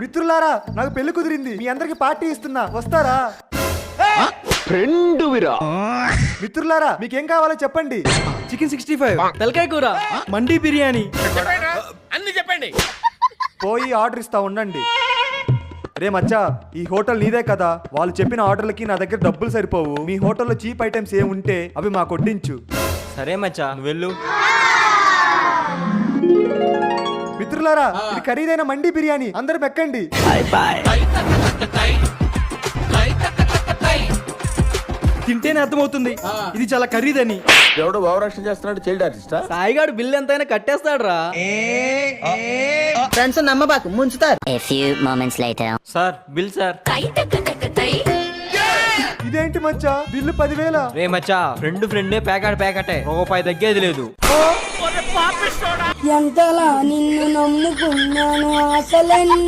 మిత్రులారా నాకు పెళ్లి కుదిరింది, మీ అందరికి పార్టీ ఇస్తున్నా, వస్తారా? మిత్రులారా మీకేం కావాలో చెప్పండి. చికెన్ 65, తలకాయ కూర, మండి బిర్యానీ అన్ని చెప్పండి. పోయి ఆర్డర్ ఇస్తా ఉండండి. రే మచ్చా, ఈ హోటల్ నీదే కదా, వాళ్ళు చెప్పిన ఆర్డర్లకి నా దగ్గర డబ్బులు సరిపోవు. మీ హోటల్లో చీప్ ఐటమ్స్ ఏమి ఉంటే అవి మాకు వడ్డించు. సరే మచ్చా, నువ్వు వెళ్ళు. మిత్రులారా ఇది ఖరీదైన మండి బిర్యానీ, అందరూ మెక్కండి. తింటేనే అర్థమవుతుంది ఇది చాలా ఖరీదని. ఎవడో భావరక్షణ చేస్తున్నాడు, చైల్డ్ ఆర్టిస్టా? సాయిగాడు బిల్ ఎంతైనా కట్టేస్తాడు రా. ఫ్రెండ్స్ నమ్మబాకు, ముంచుతారు. A few moments later. Sir bill sir. ఇదేంటి మచ్చా బిల్లు 10,000? రే మచ్చా, ఫ్రెండే ప్యాకెటే, రూపాయి తగ్గేది లేదు. ఎంతలా నిన్ను నమ్ముకున్నాను, అసలు